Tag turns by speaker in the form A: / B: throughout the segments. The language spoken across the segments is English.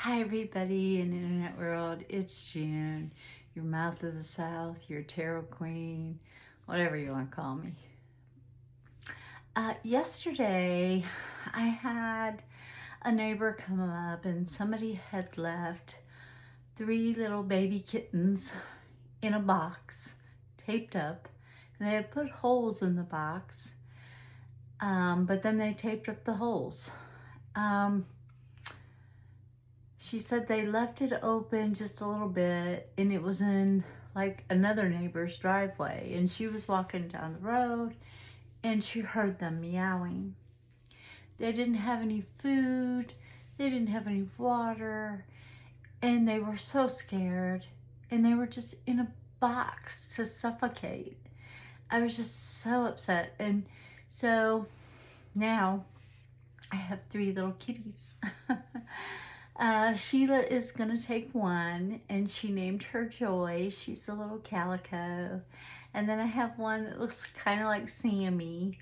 A: Hi everybody in the internet world, it's June, your mouth of the south, your tarot queen, whatever you want to call me. Yesterday I had a neighbor come up and somebody had left 3 little baby kittens in a box, taped up, and they had put holes in the box, but then they taped up the holes. She said they left it open just a little bit and it was in like another neighbor's driveway, and she was walking down the road and she heard them meowing. They didn't have any food, they didn't have any water, and they were so scared, and they were just in a box to suffocate. I was just so upset. And so now I have 3 little kitties. Sheila is going to take one, and she named her Joy. She's a little calico. And then I have one that looks kind of like Sammy.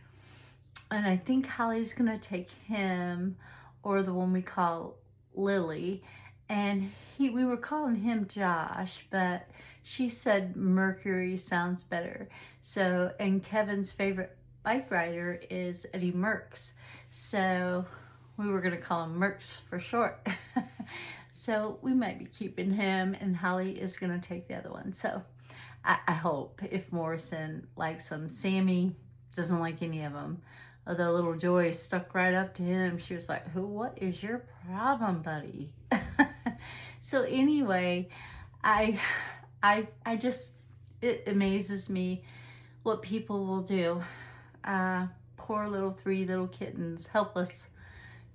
A: And I think Holly's going to take him, or the one we call Lily. And we were calling him Josh, but she said Mercury sounds better. So, and Kevin's favorite bike rider is Eddie Merckx. So we were going to call him Merckx for short. So we might be keeping him, and Holly is going to take the other one. So I hope, if Morrison likes them. Sammy doesn't like any of them. Although little Joy stuck right up to him. She was like, what is your problem, buddy? So anyway, I just, it amazes me what people will do. Poor little 3 little kittens, helpless.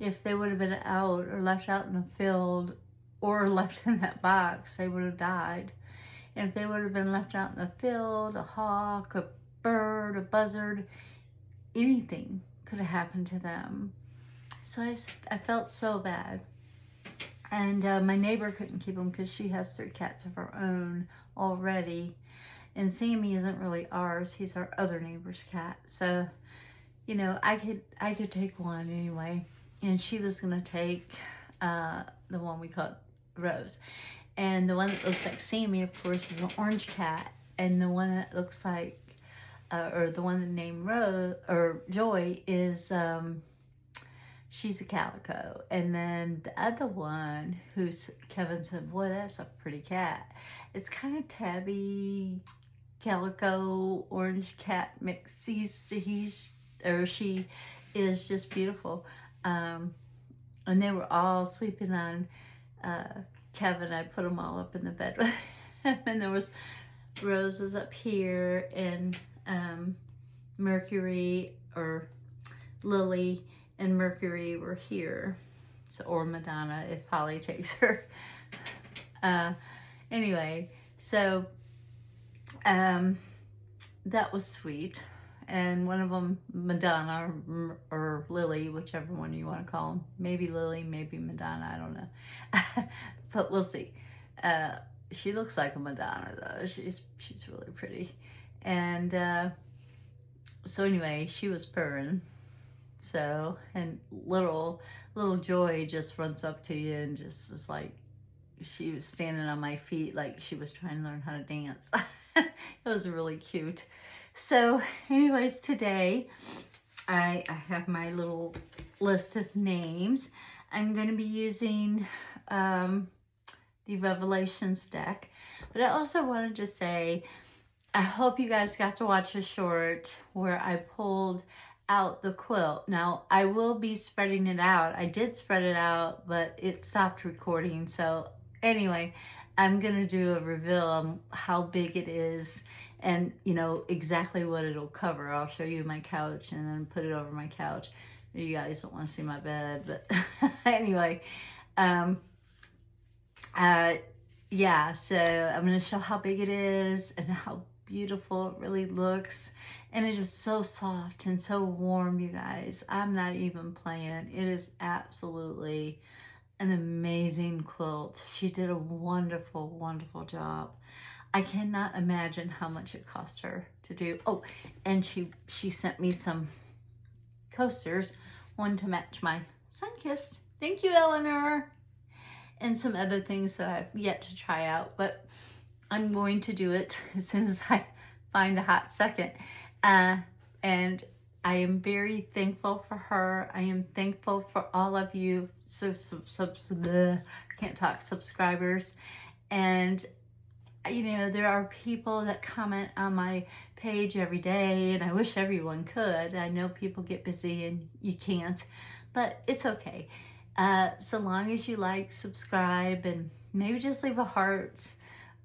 A: If they would have been out or left out in the field or left in that box, they would have died. And if they would have been left out in the field, a hawk, a bird, a buzzard, anything could have happened to them. So I felt so bad. And my neighbor couldn't keep them because she has 3 cats of her own already. And Sammy isn't really ours. He's our other neighbor's cat. So, you know, I could take one anyway. And Sheila's going to take the one we call Rose. And the one that looks like Sammy, of course, is an orange cat. And the one that looks like, or the one that named Rose, or Joy, is, she's a calico. And then the other one, Kevin said, boy, that's a pretty cat. It's kind of tabby, calico, orange cat mix. She is just beautiful. And they were all sleeping on Kevin. I put them all up in the bed with him. And there was, Rose was up here, and Mercury, or Lily, and Mercury were here. So, or Madonna, if Holly takes her. Anyway, so that was sweet. And one of them, Madonna or Lily, whichever one you want to call them. Maybe Lily, maybe Madonna, I don't know. But we'll see. She looks like a Madonna, though. She's really pretty. And so anyway, she was purring. So, and little Joy just runs up to you and just is like, she was standing on my feet like she was trying to learn how to dance. It was really cute. So anyways, today I have my little list of names. I'm going to be using the Revelations deck. But I also wanted to say, I hope you guys got to watch a short where I pulled out the quilt. Now, I will be spreading it out. I did spread it out, but it stopped recording. So anyway, I'm going to do a reveal on how big it is, and you know exactly what it'll cover. I'll show you my couch and then put it over my couch. You guys don't want to see my bed, but anyway, yeah, so I'm going to show how big it is and how beautiful it really looks. And it's just so soft and so warm, you guys. I'm not even playing. It is absolutely an amazing quilt. She did a wonderful, wonderful job. I cannot imagine how much it cost her to do. Oh, and she sent me some coasters, one to match my sun-kissed. Thank you, Eleanor. and some other things that I've yet to try out, but I'm going to do it as soon as I find a hot second. And I am very thankful for her. I am thankful for all of you, can't talk, subscribers. And you know, there are people that comment on my page every day, and I wish everyone could. I know people get busy and you can't, but it's okay. So long as you like, subscribe, and maybe just leave a heart,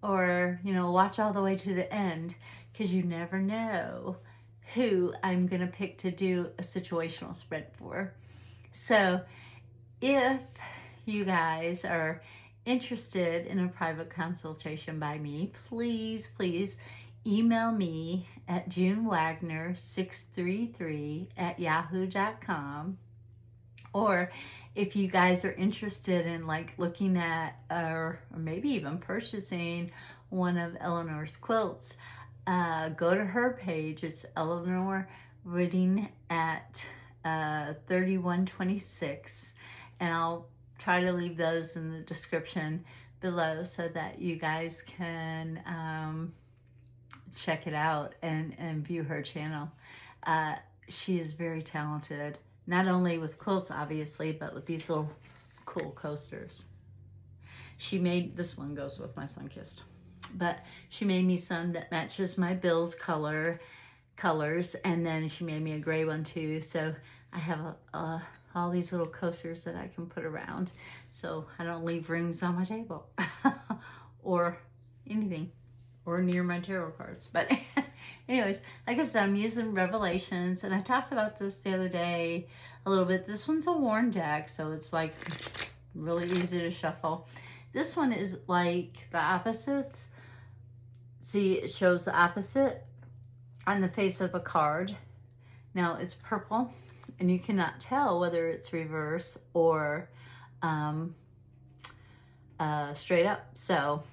A: or, you know, watch all the way to the end, because you never know who I'm going to pick to do a situational spread for. So if you guys are interested in a private consultation by me, please email me at junewagner633@yahoo.com. Or if you guys are interested in like looking at or maybe even purchasing one of Eleanor's quilts, go to her page. It's Eleanor Reading at 3126, and I'll try to leave those in the description below so that you guys can check it out and view her channel. She is very talented, not only with quilts obviously, but with these little cool coasters. She made, this one goes with my Sunkissed, but she made me some that matches my Bill's colors, and then she made me a gray one too. So I have all these little coasters that I can put around, so I don't leave rings on my table or anything, or near my tarot cards. But anyways, like I said, I'm using Revelations, and I talked about this the other day a little bit. This one's a worn deck, so it's like really easy to shuffle. This one is like the opposites. See, it shows the opposite on the face of the card. Now it's purple, and you cannot tell whether it's reverse or straight up. So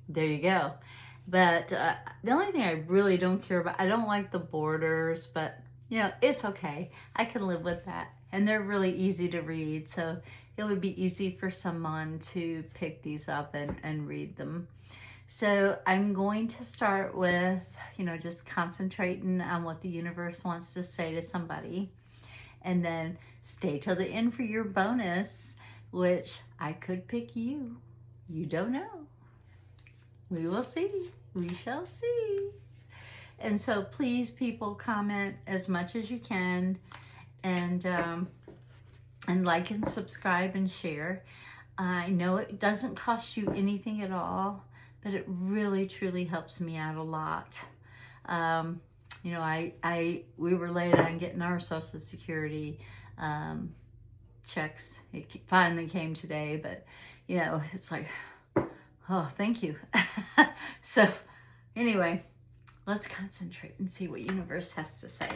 A: there you go. But the only thing I really don't care about, I don't like the borders, but you know, it's okay. I can live with that. And they're really easy to read, so it would be easy for someone to pick these up and read them. So I'm going to start with, you know, just concentrating on what the universe wants to say to somebody. And then stay till the end for your bonus, which I could pick you. You don't know. We will see. We shall see. And so please, people, comment as much as you can, and like and subscribe and share. I know it doesn't cost you anything at all, but it really truly helps me out a lot. You know, we were late on getting our Social Security checks. It finally came today, but you know, it's like, oh, thank you. So anyway, let's concentrate and see what universe has to say.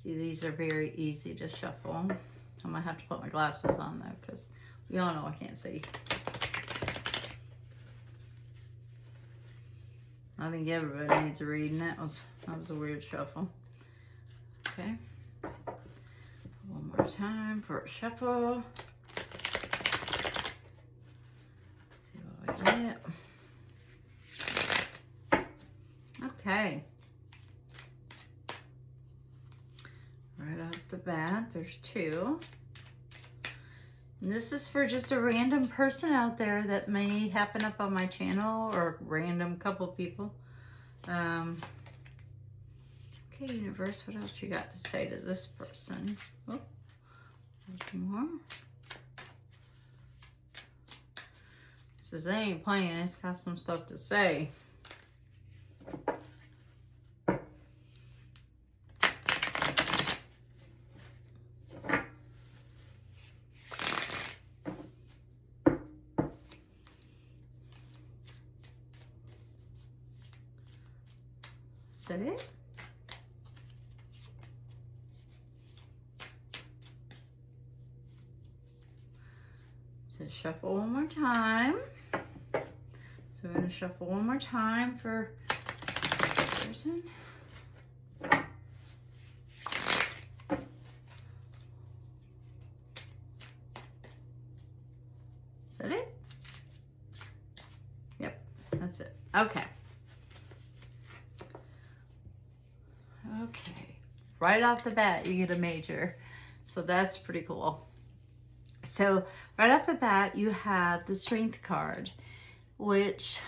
A: See, these are very easy to shuffle. I might have to put my glasses on though, because we all know I can't see. I think everybody needs a reading. That was a weird shuffle. Okay. One more time for a shuffle. See what I get. Okay. Right off the bat, there's two. And this is for just a random person out there that may happen up on my channel, or random couple people. Okay, universe, what else you got to say to this person? Oh, there's more. Says they ain't playing, it's got some stuff to say. Is that it? So shuffle one more time. So we're going to shuffle one more time for the person. Okay. Okay. Right off the bat, you get a major. So that's pretty cool. So right off the bat, you have the Strength card, which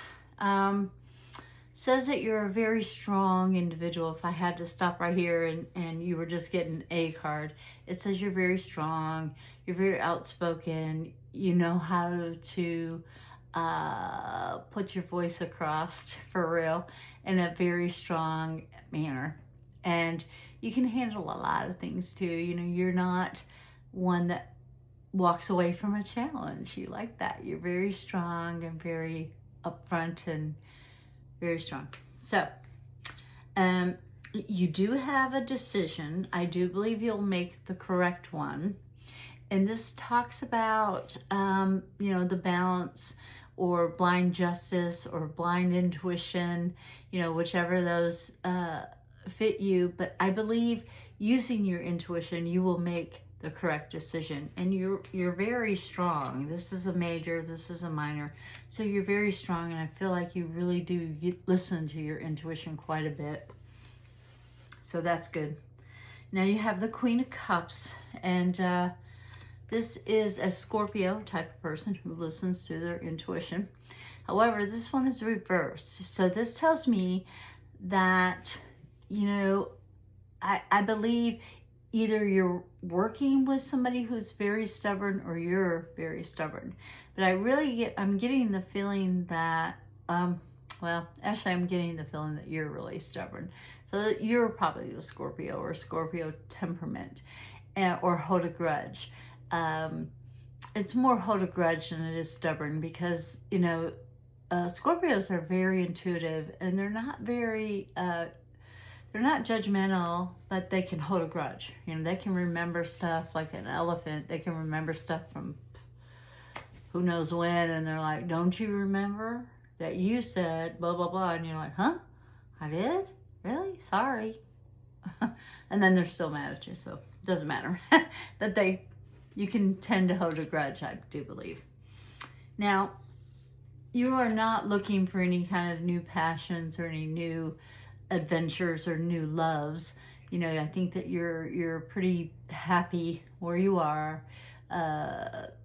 A: says that you're a very strong individual. If I had to stop right here and you were just getting a card, it says you're very strong, you're very outspoken, you know how to put your voice across for real in a very strong manner. And you can handle a lot of things too. You know, you're not one that walks away from a challenge. You like that. You're very strong and very upfront and very strong. So, you do have a decision. I do believe you'll make the correct one. And this talks about, you know, the balance or blind justice or blind intuition, you know, whichever those fit you. But I believe using your intuition, you will make the correct decision. And you're very strong. This is a major, this is a minor. So you're very strong, and I feel like you really do listen to your intuition quite a bit. So that's good. Now you have the Queen of Cups, and this is a Scorpio type of person who listens to their intuition. However, this one is reversed. So this tells me that, you know, I believe either you're working with somebody who's very stubborn or you're very stubborn. But I'm getting the feeling that, well, actually I'm getting the feeling that you're really stubborn. So you're probably the Scorpio or Scorpio temperament, or hold a grudge. It's more hold a grudge than it is stubborn, because, you know, Scorpios are very intuitive, and they're not very, they're not judgmental, but they can hold a grudge. You know, they can remember stuff like an elephant. They can remember stuff from who knows when, and they're like, don't you remember that you said blah, blah, blah? And you're like, huh? I did? Really? Sorry. And then they're still mad at you, so it doesn't matter. But you can tend to hold a grudge, I do believe. Now, you are not looking for any kind of new passions or any new adventures or new loves. You know, I think that you're pretty happy where you are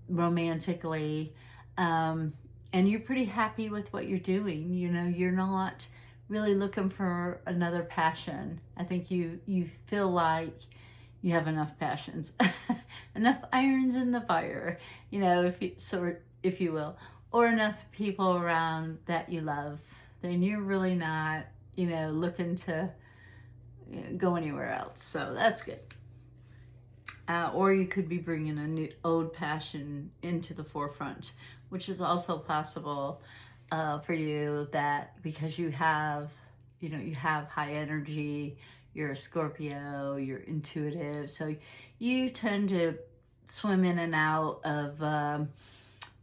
A: romantically, and you're pretty happy with what you're doing. You know, you're not really looking for another passion. I think you feel like you have enough passions, enough irons in the fire, you know, if you will, or enough people around that you love. Then you're really not, you know, looking to go anywhere else. So that's good. Or you could be bringing a new old passion into the forefront, which is also possible for you, that because you have, you know, you have high energy, you're a Scorpio, you're intuitive, so you tend to swim in and out of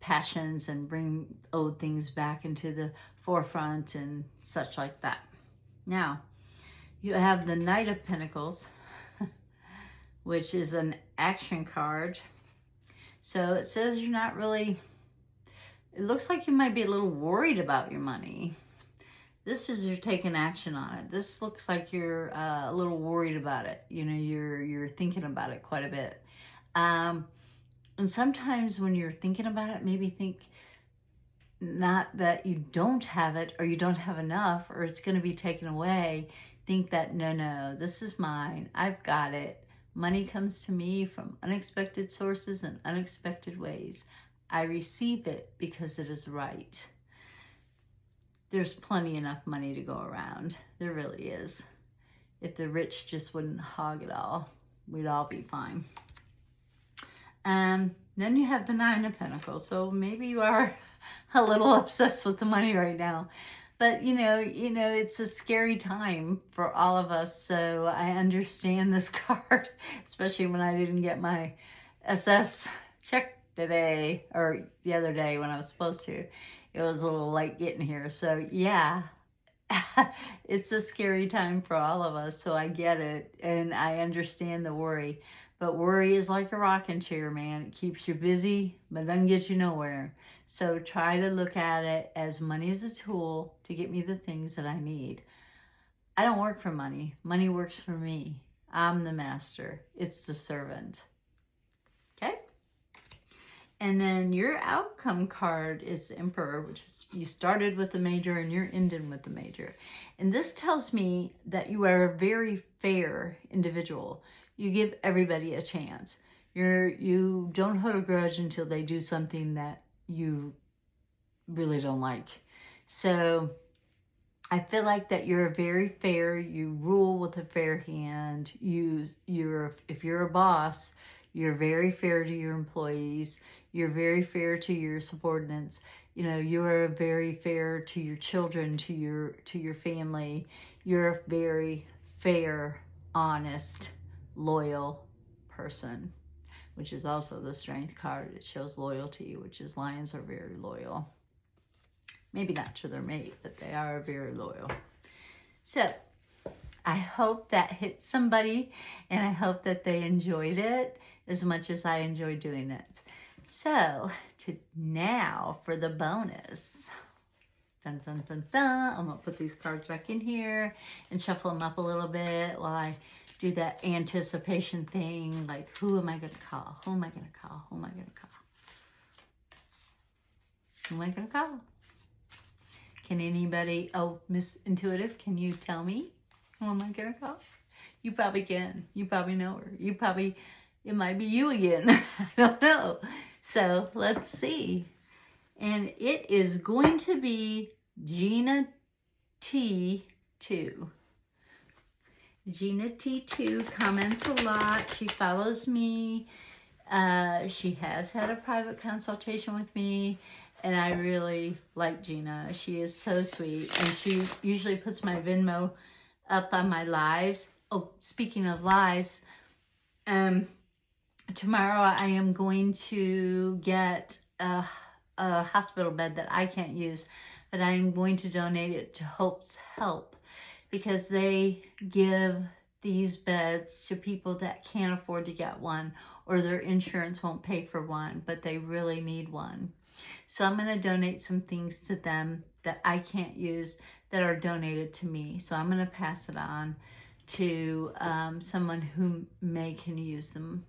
A: passions and bring old things back into the forefront and such like that. Now, you have the Knight of Pentacles, which is an action card. So it says you're not really, it looks like you might be a little worried about your money. This is you're taking action on it. This looks like you're a little worried about it. You know, you're thinking about it quite a bit. And sometimes when you're thinking about it, maybe think not that you don't have it or you don't have enough or it's going to be taken away. Think that, no, this is mine. I've got it. Money comes to me from unexpected sources and unexpected ways. I receive it because it is right. There's plenty enough money to go around. There really is. If the rich just wouldn't hog it all, we'd all be fine. Then you have the Nine of Pentacles. So maybe you are a little obsessed with the money right now. But, you know, it's a scary time for all of us. So I understand this card, especially when I didn't get my SS check today or the other day when I was supposed to. It was a little late getting here. So yeah, it's a scary time for all of us. So I get it. And I understand the worry. But worry is like a rocking chair, man. It keeps you busy, but doesn't get you nowhere. So try to look at it as money is a tool to get me the things that I need. I don't work for money. Money works for me. I'm the master. It's the servant. Okay? And then your outcome card is the Emperor, which is you started with the Major and you're ending with the Major. And this tells me that you are a very fair individual. You give everybody a chance. You don't hold a grudge until they do something that you really don't like. So I feel like that you're very fair. You rule with a fair hand. If you're a boss, you're very fair to your employees. You're very fair to your subordinates. You know, you're very fair to your children, to your family. You're a very fair, honest, loyal person, which is also the Strength card. It shows loyalty, which is lions are very loyal. Maybe not to their mate, but they are very loyal. So I hope that hit somebody, and I hope that they enjoyed it as much as I enjoyed doing it. So now for the bonus. Dun, dun, dun, dun. I'm going to put these cards back in here and shuffle them up a little bit while I do that anticipation thing. Like, who am I going to call? Who am I going to call? Who am I going to call? Who am I going to call? Can anybody, Miss Intuitive, can you tell me who am I going to call? You probably can. You probably know her. It might be you again. I don't know. So let's see. And it is going to be Gina T2. Gina T2 comments a lot. She follows me. She has had a private consultation with me. And I really like Gina. She is so sweet. And she usually puts my Venmo up on my lives. Oh, speaking of lives, tomorrow I am going to get a hospital bed that I can't use, but I am going to donate it to Hope's Help because they give these beds to people that can't afford to get one or their insurance won't pay for one, but they really need one. So I'm going to donate some things to them that I can't use that are donated to me. So I'm going to pass it on to someone who can use them.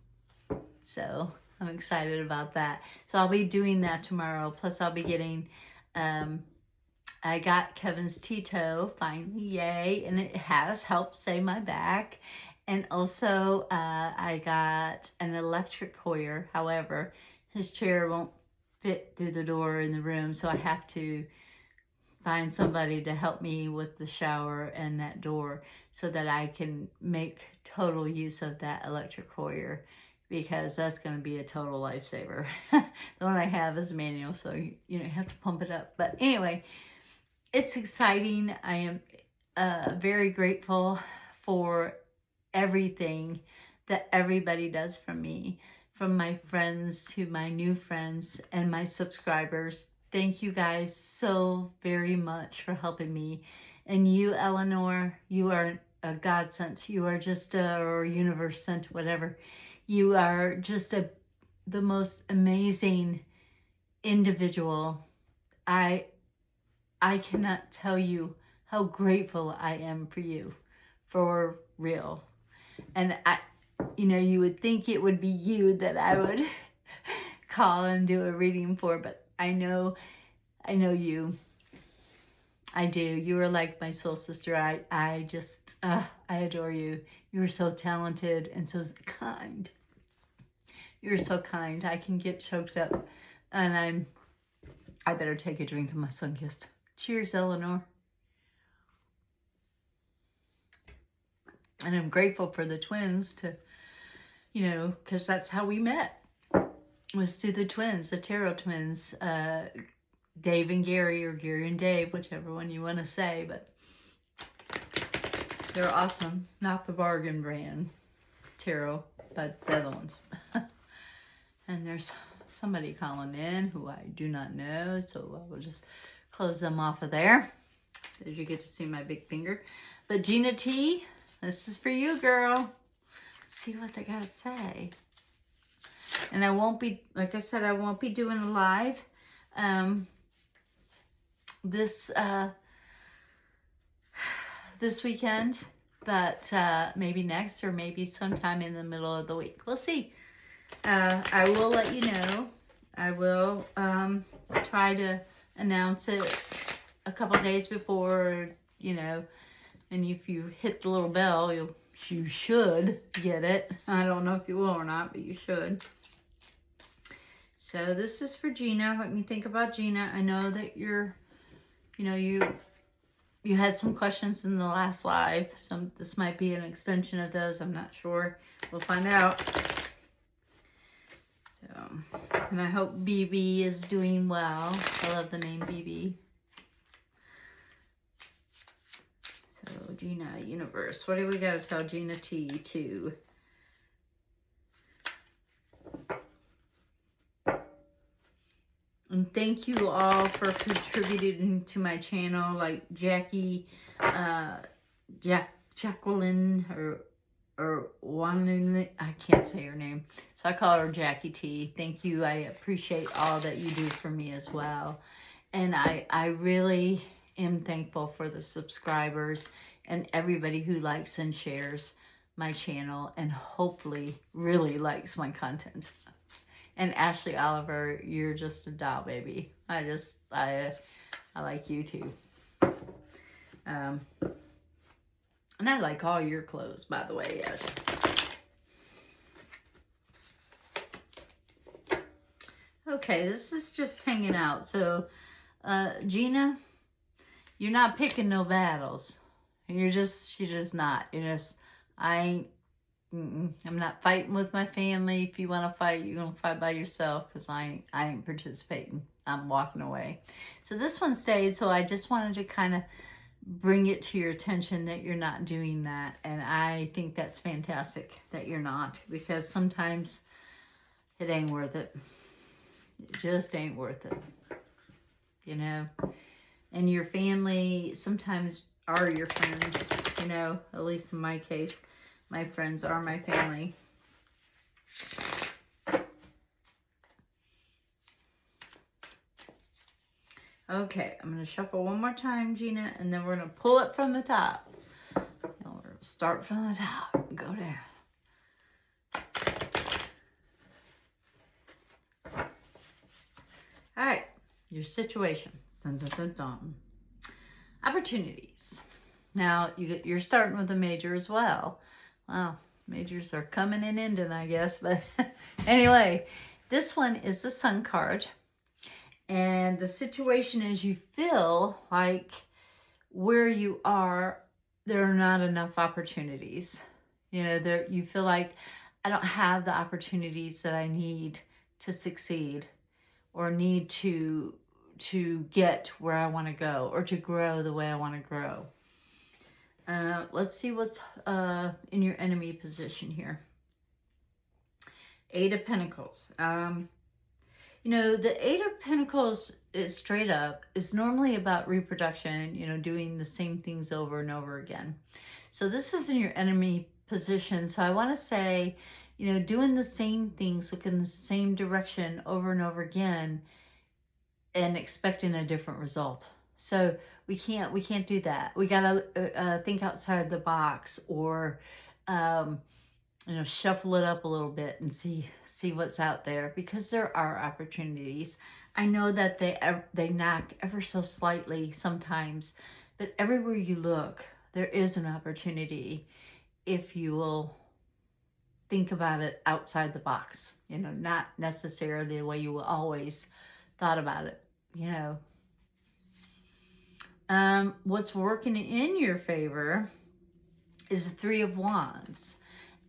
A: So I'm excited about that. So I'll be doing that tomorrow. Plus I'll be getting, I got Kevin's Tito finally, yay. And it has helped save my back. And also I got an electric Hoyer. However, his chair won't fit through the door in the room, so I have to find somebody to help me with the shower and that door so that I can make total use of that electric Hoyer, because that's going to be a total lifesaver. The one I have is manual, so you have to pump it up. But anyway, it's exciting. I am very grateful for everything that everybody does for me. From my friends to my new friends and my subscribers. Thank you guys so very much for helping me. And you, Eleanor, you are a godsend. You are just or universe sent, whatever. You are just the most amazing individual. I cannot tell you how grateful I am for you, for real. And you would think it would be you that I would call and do a reading for, but I know you. I do. You are like my soul sister. I just, I adore you. You are so talented and so kind. You're so kind. I can get choked up, and I better take a drink of my sun-kissed. Cheers, Eleanor. And I'm grateful for the twins to, because that's how we met, was through the twins, the tarot twins, Dave and Gary, or Gary and Dave, whichever one you want to say, but they're awesome. Not the bargain brand tarot, but the other ones. And there's somebody calling in who I do not know, so I will just close them off of there, as you get to see my big finger. But Gina T, this is for you, girl. see what they gotta say. And I won't be, like I said, I won't be doing a live this weekend, but maybe next, or maybe sometime in the middle of the week. We'll see. I will let you know. I will try to announce it a couple days before, you know, and if you hit the little bell, you should get it. I don't know if you will or not, but you should. So this is for Gina. Let me think about Gina. I know that you had some questions in the last live. This might be an extension of those. I'm not sure. We'll find out. So, and I hope BB is doing well. I love the name BB. So Gina Universe. What do we got to tell Gina T too? And thank you all for contributing to my channel, like Jackie, Jacqueline, or Wanlin, I can't say her name, so I call her Jackie T. Thank you. I appreciate all that you do for me as well. And I really am thankful for the subscribers and everybody who likes and shares my channel and hopefully really likes my content. And Ashley Oliver, you're just a doll, baby. I like you too. And I like all your clothes, by the way, Ashley. Okay, this is just hanging out. So, Gina, you're not picking no battles. You're just not. I'm not fighting with my family. If you want to fight, you're going to fight by yourself, because I ain't participating. I'm walking away. So this one stayed, so I just wanted to kind of bring it to your attention that you're not doing that. And I think that's fantastic that you're not, because sometimes it ain't worth it. It just ain't worth it. You know? And your family sometimes are your friends, you know, at least in my case. My friends are my family. Okay, I'm going to shuffle one more time, Gina, and then we're going to pull it from the top. And we're going to start from the top and go there. All right, your situation. Dun, dun, dun, dun. Opportunities. Now, you're starting with a major as well. Wow, majors are coming and ending, I guess. But anyway, this one is the Sun card. And the situation is you feel like where you are, there are not enough opportunities. You know, you feel like I don't have the opportunities that I need to succeed, or need to get where I want to go, or to grow the way I want to grow. Let's see what's in your enemy position here. 8 of Pentacles. You know, the 8 of Pentacles is straight up, is normally about reproduction, you know, doing the same things over and over again. So this is in your enemy position. So I want to say, you know, doing the same things, looking in the same direction over and over again, and expecting a different result. So we can't do that. We gotta think outside the box, or you know, shuffle it up a little bit and see what's out there, because there are opportunities. I know that they knock ever so slightly sometimes, but everywhere you look, there is an opportunity if you will think about it outside the box. You know, not necessarily the way you always thought about it. You know. What's working in your favor is the 3 of Wands.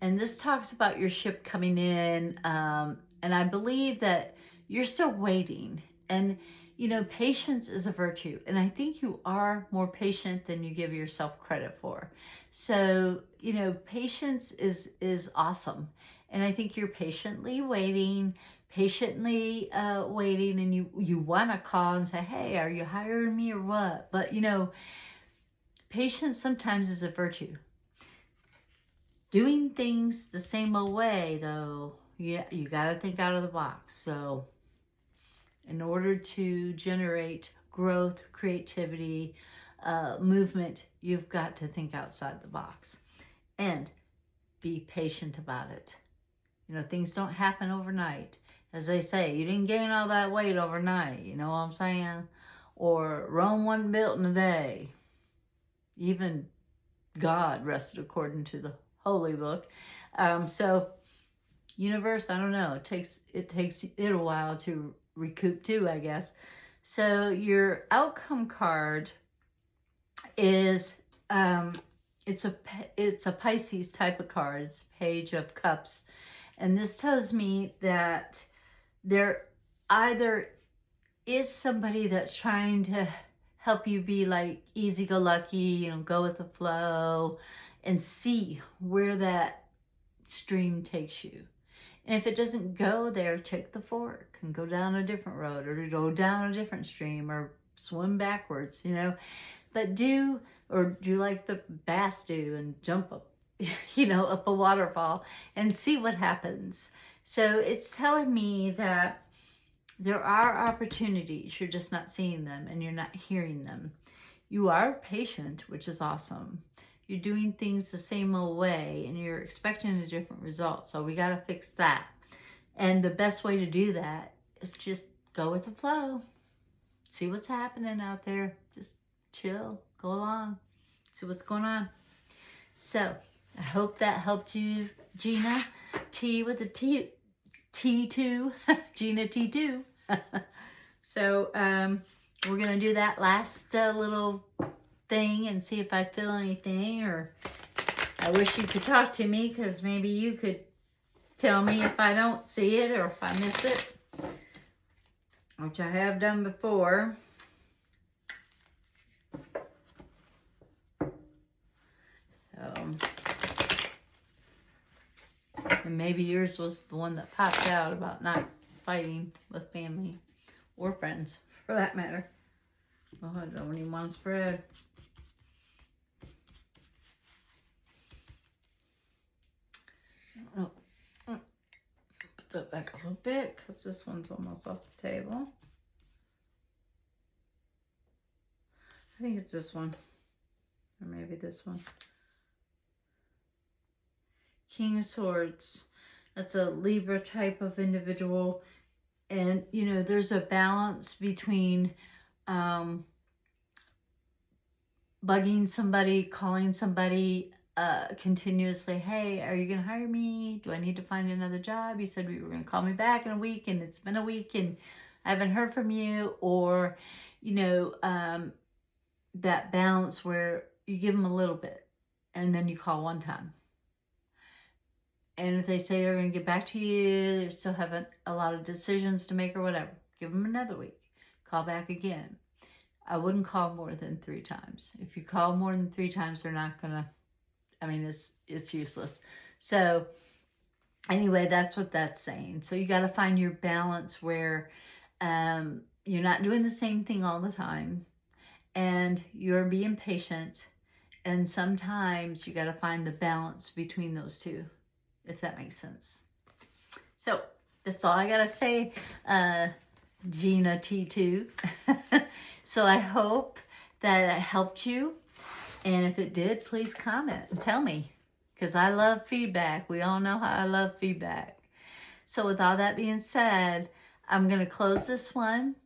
A: And this talks about your ship coming in. And I believe that you're still waiting. And, you know, patience is a virtue. And I think you are more patient than you give yourself credit for. So, you know, patience is awesome. And I think you're patiently waiting, and you want to call and say, hey, are you hiring me or what? But, you know, patience sometimes is a virtue. Doing things the same old way, though, you got to think out of the box. So in order to generate growth, creativity, movement, you've got to think outside the box and be patient about it. You know, things don't happen overnight. As they say, you didn't gain all that weight overnight, you know what I'm saying? Or Rome wasn't built in a day. Even God rested according to the holy book. So universe, I don't know, it takes it a while to recoup too, I guess. So your outcome card is it's a Pisces type of card. It's Page of Cups, and this tells me that there either is somebody that's trying to help you be like easy-go-lucky, you know, go with the flow and see where that stream takes you. And if it doesn't go there, take the fork and go down a different road, or go down a different stream, or swim backwards, you know. But do like the bass do and jump up, you know, up a waterfall and see what happens. So it's telling me that there are opportunities. You're just not seeing them and you're not hearing them. You are patient, which is awesome. You're doing things the same old way and you're expecting a different result. So we got to fix that. And the best way to do that is just go with the flow. See what's happening out there. Just chill, go along, see what's going on. So I hope that helped you, Gina T with the T2, Gina T2. So we're going to do that last little thing and see if I feel anything, or I wish you could talk to me, because maybe you could tell me if I don't see it or if I miss it, which I have done before. So, and maybe yours was the one that popped out about not fighting with family or friends, for that matter. Oh, I don't even want to spread. Oh, put that back a little bit, because this one's almost off the table. I think it's this one, or maybe this one. King of Swords. That's a Libra type of individual. And, you know, there's a balance between bugging somebody, calling somebody continuously. Hey, are you going to hire me? Do I need to find another job? You said you were going to call me back in a week, and it's been a week and I haven't heard from you. Or, you know, that balance where you give them a little bit and then you call one time. And if they say they're going to get back to you, they still haven't a lot of decisions to make or whatever, give them another week. Call back again. I wouldn't call more than 3 times. If you call more than 3 times, they're not going to, I mean, it's useless. So anyway, that's what that's saying. So you got to find your balance where you're not doing the same thing all the time, and you're being patient. And sometimes you got to find the balance between those two, if that makes sense. So that's all I got to say, Gina T2. So I hope that it helped you. And if it did, please comment and tell me, because I love feedback. We all know how I love feedback. So with all that being said, I'm going to close this one.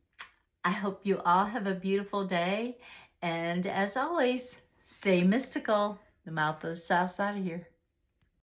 A: I hope you all have a beautiful day. And as always, stay mystical. The mouth of the South Side of here.